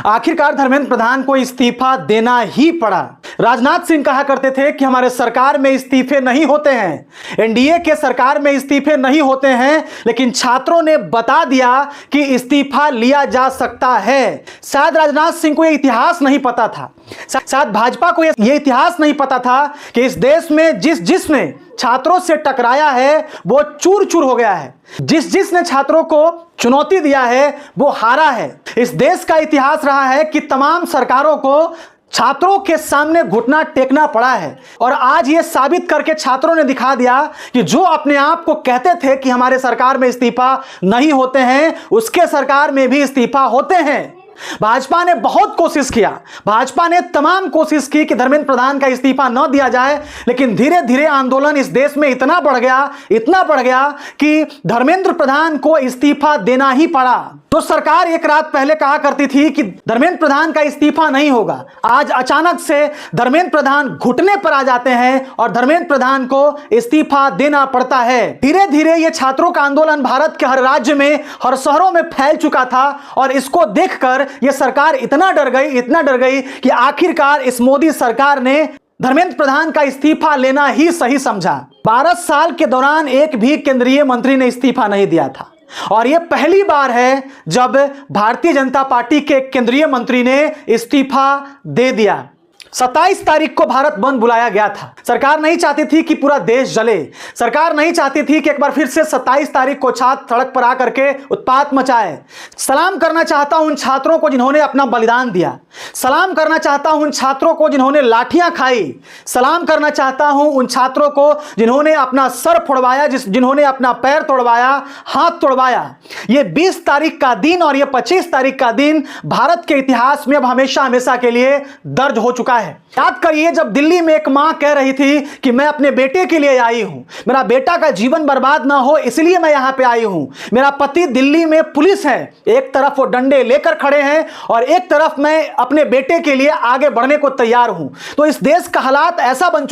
आखिरकार धर्मेंद्र प्रधान को इस्तीफा देना ही पड़ा। राजनाथ सिंह कहा करते थे कि हमारे सरकार में इस्तीफे नहीं होते हैं, एनडीए के सरकार में इस्तीफे नहीं होते हैं, लेकिन छात्रों ने बता दिया कि इस्तीफा लिया जा सकता है। शायद राजनाथ सिंह को यह इतिहास नहीं पता था, शायद भाजपा को यह इतिहास नहीं पता था कि इस देश में जिसने छात्रों से टकराया है वो चूर चूर हो गया है, जिसने छात्रों को चुनौती दिया है वो हारा है। इस देश का इतिहास रहा है कि तमाम सरकारों को छात्रों के सामने घुटना टेकना पड़ा है, और आज ये साबित करके छात्रों ने दिखा दिया कि जो अपने आप को कहते थे कि हमारे सरकार में इस्तीफा नहीं होते हैं, उसके सरकार में भी इस्तीफा होते हैं। भाजपा ने बहुत कोशिश किया, भाजपा ने तमाम कोशिश की कि धर्मेंद्र प्रधान का इस्तीफा न दिया जाए, लेकिन धीरे धीरे आंदोलन इस देश में इतना बढ़ गया कि धर्मेंद्र प्रधान को इस्तीफा देना ही पड़ा। तो सरकार एक रात पहले कहा करती थी कि धर्मेंद्र प्रधान का इस्तीफा नहीं होगा, आज अचानक से धर्मेंद्र प्रधान घुटने पर आ जाते हैं और धर्मेंद्र प्रधान को इस्तीफा देना पड़ता है। धीरे धीरे यह छात्रों का आंदोलन भारत के हर राज्य में, हर शहरों में फैल चुका था, और इसको देखकर यह सरकार इतना डर गई कि आखिरकार इस मोदी सरकार ने धर्मेंद्र प्रधान का इस्तीफा लेना ही सही समझा। 12 साल के दौरान एक भी केंद्रीय मंत्री ने इस्तीफा नहीं दिया था, और यह पहली बार है जब भारतीय जनता पार्टी के केंद्रीय मंत्री ने इस्तीफा दे दिया। 27 तारीख को भारत बंद बुलाया गया था। सरकार नहीं चाहती थी कि पूरा देश जले, सरकार नहीं चाहती थी कि एक बार फिर से 27 तारीख को छात्र सड़क पर आकर के उत्पात मचाए। सलाम करना चाहता हूं उन छात्रों को जिन्होंने अपना बलिदान दिया, सलाम करना चाहता हूं उन छात्रों को जिन्होंने लाठियां खाई, सलाम करना चाहता हूं उन छात्रों को जिन्होंने अपना सर फोड़वाया, जिन्होंने अपना पैर तोड़वाया, हाथ तोड़वाया। यह 20 तारीख का दिन और यह 25 तारीख का दिन भारत के इतिहास में अब हमेशा हमेशा के लिए दर्ज हो चुका है। याद करिए, जब दिल्ली में एक मां कह रही थी कि मैं अपने बेटे के लिए आई हूं, मेरा बेटा का जीवन बर्बाद ना हो इसलिए मैं यहां पे आई हूं, मेरा पति दिल्ली में पुलिस है, एक तरफ वो डंडे लेकर खड़े हैं और एक तरफ मैं अपने बेटे के लिए आगे बढ़ने को तैयार हूं। तो इस देश का हालात ऐसा बन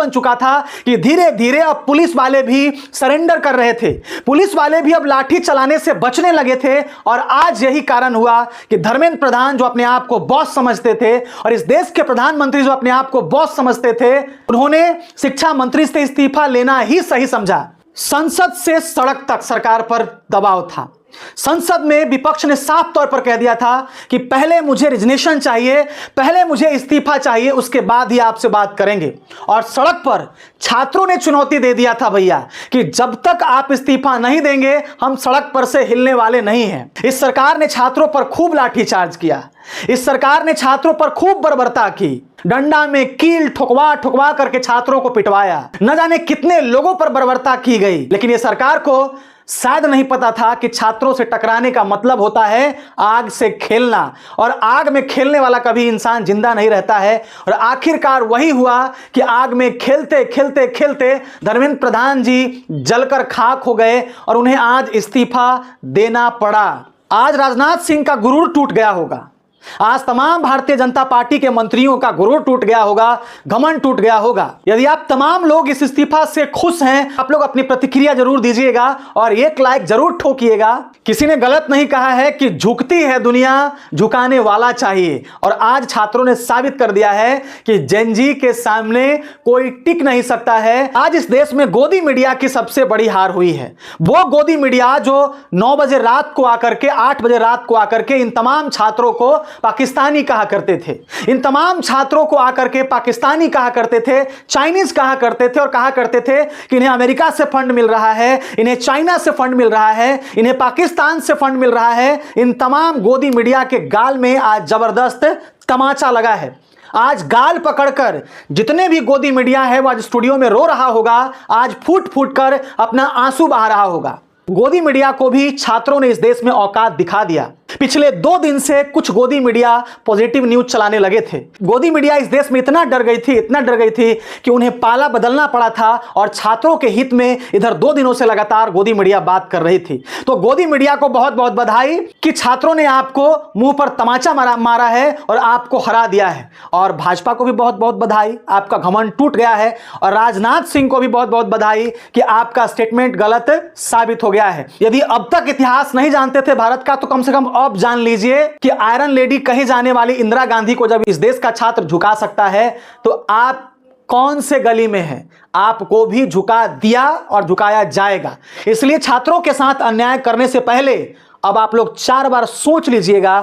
चुका था कि धीरे धीरे अब पुलिस वाले भी सरेंडर कर रहे थे, पुलिस वाले भी अब लाठी चलाने से बचने लगे थे। और आज यही कारण हुआ कि धर्मेंद्र प्रधान जो अपने आप को बॉस समझते थे और इस देश के प्रधानमंत्री जो अपने आप को बॉस समझते थे, उन्होंने शिक्षा मंत्री से इस्तीफा लेना ही सही समझा। संसद से सड़क तक सरकार पर दबाव था। संसद में विपक्ष ने साफ तौर पर कह दिया था कि पहले मुझे रिजनेशन चाहिए, पहले मुझे इस्तीफा चाहिए, उसके बाद ही आपसे बात करेंगे। और सड़क पर छात्रों ने चुनौती दे दिया था भैया कि जब तक आप इस्तीफा नहीं देंगे हम सड़क पर से हिलने वाले नहीं हैं। इस सरकार ने छात्रों पर खूब लाठीचार्ज किया, इस सरकार ने छात्रों पर खूब बर्बरता की, डंडा में कील ठुकवा करके छात्रों को पिटवाया, न जाने कितने लोगों पर बर्बरता की गई। लेकिन यह सरकार को शायद नहीं पता था कि छात्रों से टकराने का मतलब होता है आग से खेलना, और आग में खेलने वाला कभी इंसान जिंदा नहीं रहता है। और आखिरकार वही हुआ कि आग में खेलते खेलते खेलते धर्मेंद्र प्रधान जी जलकर खाक हो गए और उन्हें आज इस्तीफा देना पड़ा। आज राजनाथ सिंह का गुरूर टूट गया होगा, आज तमाम भारतीय जनता पार्टी के मंत्रियों का गुरूर टूट गया होगा, घमंड टूट गया होगा। यदि आप तमाम लोग इस इस्तीफा से खुश हैं, आप लोग अपनी प्रतिक्रिया जरूर दीजिएगा और एक लाइक जरूर ठोकिएगा। किसी ने गलत नहीं कहा है कि झुकती है दुनिया, झुकाने वाला चाहिए। और आज छात्रों ने साबित कर दिया है कि जेनजी के सामने कोई टिक नहीं सकता है। आज इस देश में गोदी मीडिया की सबसे बड़ी हार हुई है। वो गोदी मीडिया जो 9 बजे रात को आकर के 8 बजे रात को आकर के इन तमाम छात्रों को पाकिस्तानी कहा करते थे, इन तमाम छात्रों को आकर के पाकिस्तानी कहा करते थे, चाइनीज कहा करते थे, और कहा करते थे कि इन्हें अमेरिका से फंड मिल रहा है, इन्हें चाइना से फंड मिल रहा है, इन्हें पाकिस्तान से फंड मिल रहा है। इन तमाम गोदी मीडिया के गाल में आज जबरदस्त तमाचा लगा है। आज गाल पकड़कर जितने भी गोदी मीडिया है वो आज स्टूडियो में रो रहा होगा, आज फूट फूट कर अपना आंसू बहा रहा होगा। गोदी मीडिया को भी छात्रों ने इस देश में औकात दिखा दिया। पिछले 2 दिन से कुछ गोदी मीडिया पॉजिटिव न्यूज चलाने लगे थे। गोदी मीडिया इस देश में इतना डर गई थी कि उन्हें पाला बदलना पड़ा था, और छात्रों के हित में इधर 2 दिनों से लगातार गोदी मीडिया बात कर रही थी। तो गोदी मीडिया को बहुत बहुत बधाई कि छात्रों ने आपको मुंह पर तमाचा मारा है और आपको हरा दिया है। और भाजपा को भी बहुत बहुत बधाई, आपका घमंड टूट गया है। और राजनाथ सिंह को भी बहुत बहुत बधाई कि आपका स्टेटमेंट गलत साबित हो गया है। यदि अब तक इतिहास नहीं जानते थे भारत का, तो कम से कम अब जान लीजिए कि आयरन लेडी कही जाने वाली इंदिरा गांधी को जब इस देश का छात्र झुका सकता है तो आप कौन से गली में हैं? आपको भी झुका दिया और झुकाया जाएगा। इसलिए छात्रों के साथ अन्याय करने से पहले अब आप लोग 4 बार सोच लीजिएगा,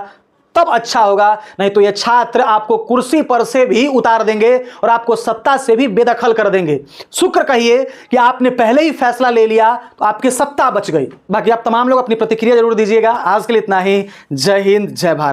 तब अच्छा होगा। नहीं तो ये छात्र आपको कुर्सी पर से भी उतार देंगे और आपको सत्ता से भी बेदखल कर देंगे। शुक्र कहिए कि आपने पहले ही फैसला ले लिया तो आपकी सत्ता बच गई। बाकी आप तमाम लोग अपनी प्रतिक्रिया जरूर दीजिएगा। आज के लिए इतना ही। जय हिंद, जय भारत।